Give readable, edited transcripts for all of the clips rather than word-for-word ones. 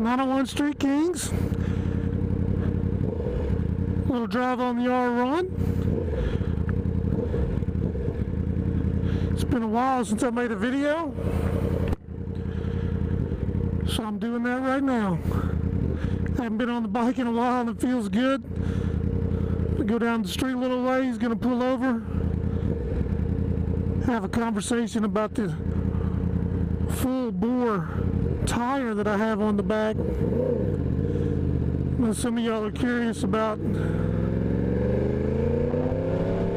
901 Street Kings. Little drive on the R1. It's been a while since I made a video, so I'm doing that right now. I haven't been on the bike in a while and it feels good. I go down the street a little ways, gonna pull over, have a conversation about the full bore tire that I have on the back. Now, some of y'all are curious about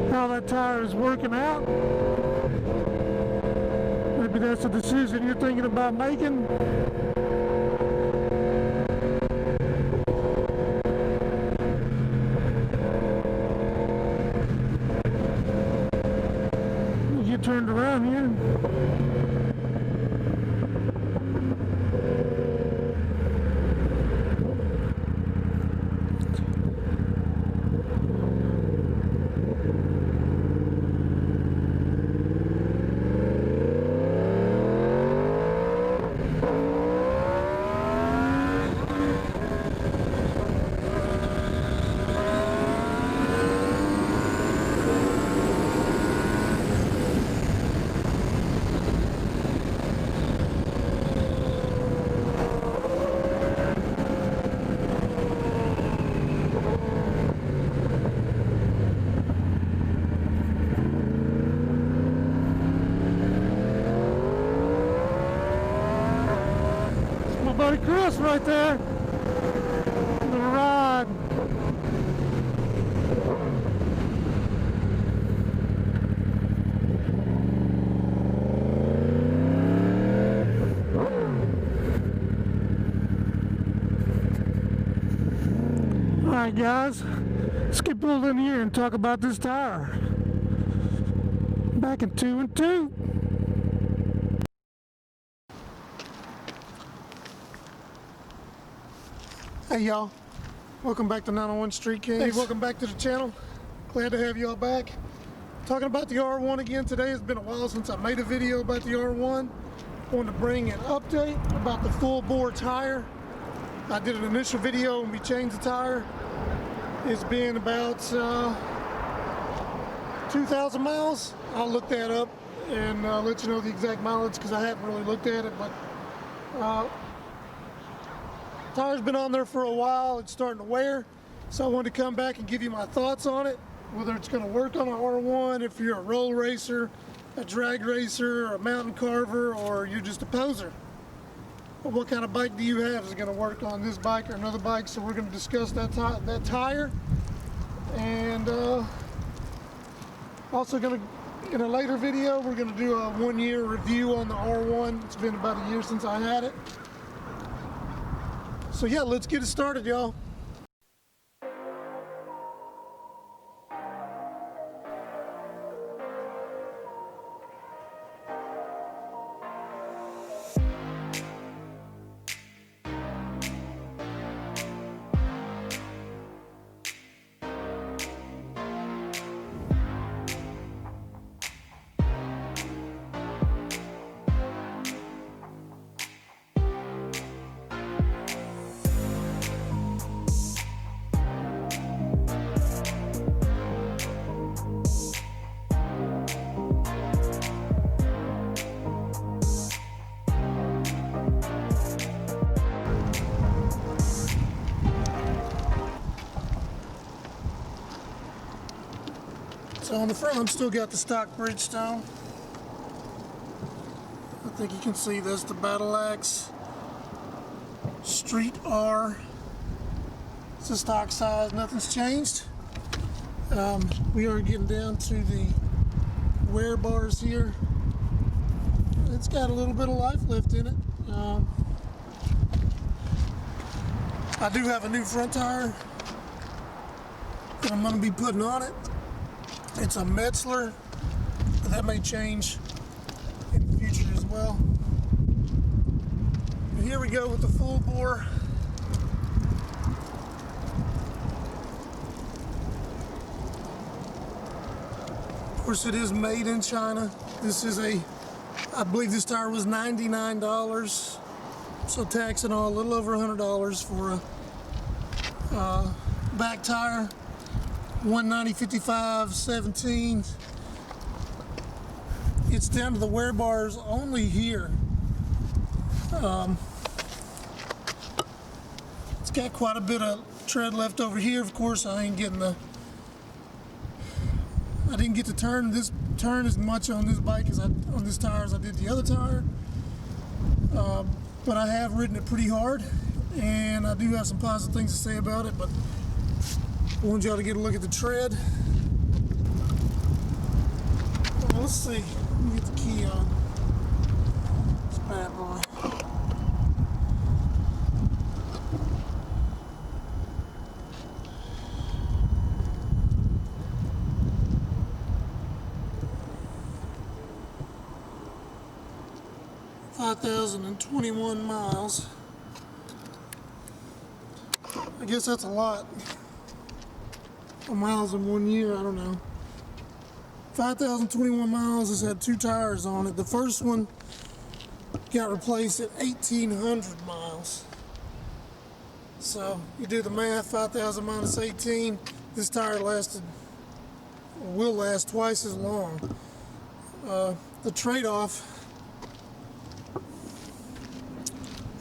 how that tire is working out. Maybe that's a decision you're thinking about making. Get turned around here. Buddy Chris right there. The ride. Alright guys, let's get pulled in here and talk about this tire. Back in 2 and 2. Hey y'all, welcome back to 901 Street Kings. Hey, welcome back to the channel. Glad to have y'all back. Talking about the R1 again today. It's been a while since I made a video about the R1. Wanted to bring an update about the full bore tire. I did an initial video when we changed the tire. It's been about 2,000 miles. I'll look that up and let you know the exact mileage because I haven't really looked at it, but tire's been on there for a while. It's starting to wear, so I wanted to come back and give you my thoughts on it, whether it's going to work on an R1, if you're a roll racer, a drag racer, or a mountain carver, or you're just a poser. But what kind of bike do you have? Is it going to work on this bike or another bike? So we're going to discuss that tire, and also going to, in a later video, we're going to do a 1-year review on the R1. It's been about a year since I had it. So yeah, let's get it started, y'all. So on the front, I'm still got the stock Bridgestone. I think you can see that's the Battle Axe Street R. It's a stock size, nothing's changed. We are getting down to the wear bars here. It's got a little bit of life left in it. I do have a new front tire that I'm going to be putting on it. It's a Metzler, but that may change in the future as well. But here we go with the full bore. Of course, it is made in China. This is I believe this tire was $99. So tax and all, a little over $100 for a back tire, 190/55/17. It's down to the wear bars only here. It's got quite a bit of tread left over here. Of course, I didn't get to turn as much on this bike on this tire as I did the other tire. But I have ridden it pretty hard, and I do have some positive things to say about it, but I want y'all to get a look at the tread. Let's see. Let me get the key on this bad boy. $5,021 miles. I guess that's a lot of miles in 1 year. I don't know. 5,021 miles. Has had 2 tires on it. The first one got replaced at 1,800 miles. So you do the math, 5,000 minus 18. This tire will last twice as long. The trade-off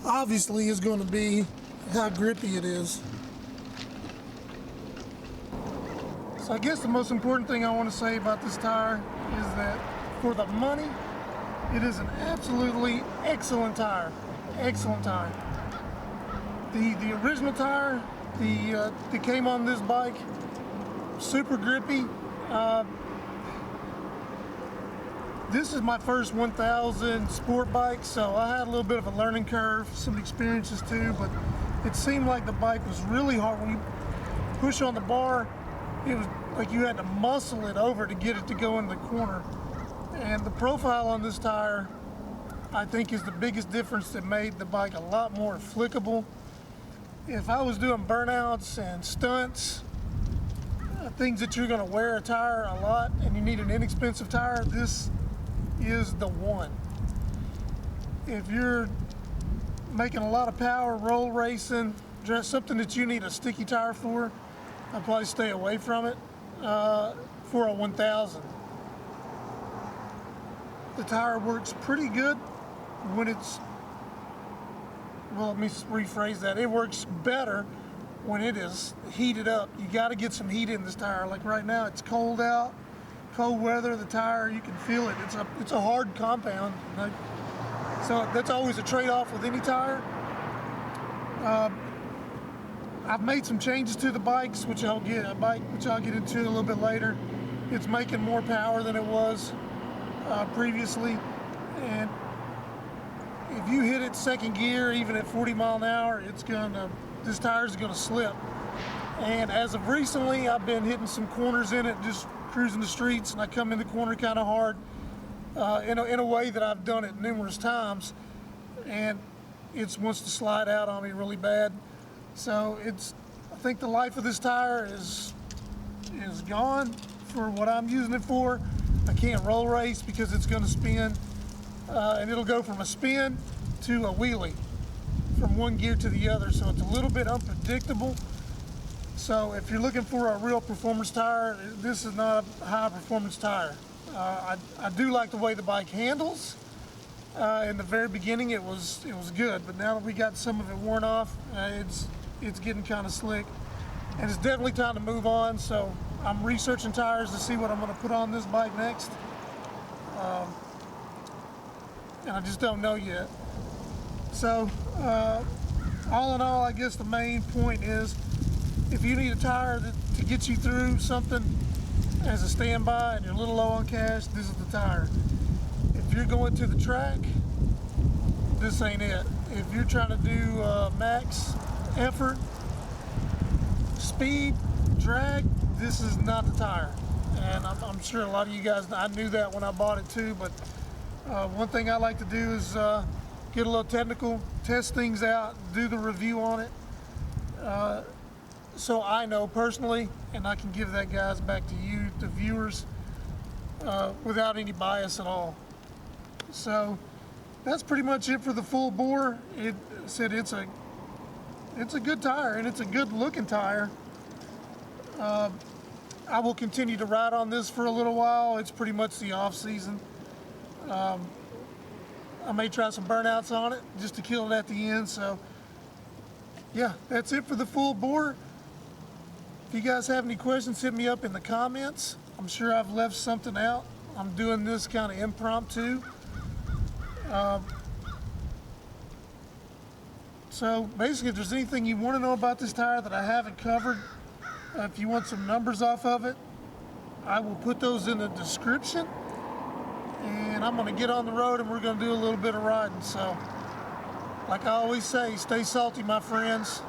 obviously is going to be how grippy it is. So I guess the most important thing I want to say about this tire is that for the money, it is an absolutely excellent tire. Excellent tire. The original tire that came on this bike, super grippy. This is my first 1000 sport bike, so I had a little bit of a learning curve, some experiences too, but it seemed like the bike was really hard. When you push on the bar, it was like you had to muscle it over to get it to go in the corner. And the profile on this tire, I think, is the biggest difference that made the bike a lot more flickable. If I was doing burnouts and stunts, things that you're going to wear a tire a lot and you need an inexpensive tire, this is the one. If you're making a lot of power, roll racing, something that you need a sticky tire for, I'd probably stay away from it for a 1000. The tire works pretty good when let me rephrase that. It works better when it is heated up. You got to get some heat in this tire. Like right now, it's cold out. Cold weather, the tire, you can feel it. It's a hard compound. So that's always a trade-off with any tire. I've made some changes to the bikes, which I'll get into a little bit later. It's making more power than it was previously, and if you hit it second gear, even at 40 mile an hour, this tire is gonna slip. And as of recently, I've been hitting some corners in it, just cruising the streets, and I come in the corner kind of hard in a way that I've done it numerous times, and it wants to slide out on me really bad. So I think the life of this tire is gone for what I'm using it for. I can't roll race because it's going to spin, and it'll go from a spin to a wheelie from one gear to the other, so it's a little bit unpredictable. So if you're looking for a real performance tire, this is not a high performance tire. I do like the way the bike handles. In the very beginning it was good, but now that we got some of it worn off, it's getting kind of slick, and it's definitely time to move on. So I'm researching tires to see what I'm going to put on this bike next, and I just don't know yet. So all in all, I guess the main point is, if you need a tire to get you through something as a standby and you're a little low on cash, this is the tire. If you're going to the track, this ain't it. If you're trying to do max effort, speed, drag, this is not the tire. And I'm sure a lot of you guys, I knew that when I bought it too, but one thing I like to do is get a little technical, test things out, do the review on it. So I know personally, and I can give that guys back to you, the viewers, without any bias at all. So that's pretty much it for the full bore. It said it's a good tire, and it's a good looking tire. I will continue to ride on this for a little while. It's pretty much the off season. I may try some burnouts on it just to kill it at the end. So yeah, that's it for the full bore. If you guys have any questions, hit me up in the comments. I'm sure I've left something out. I'm doing this kind of impromptu. So basically, if there's anything you want to know about this tire that I haven't covered, if you want some numbers off of it, I will put those in the description. And I'm going to get on the road and we're going to do a little bit of riding. So like I always say, stay salty, my friends.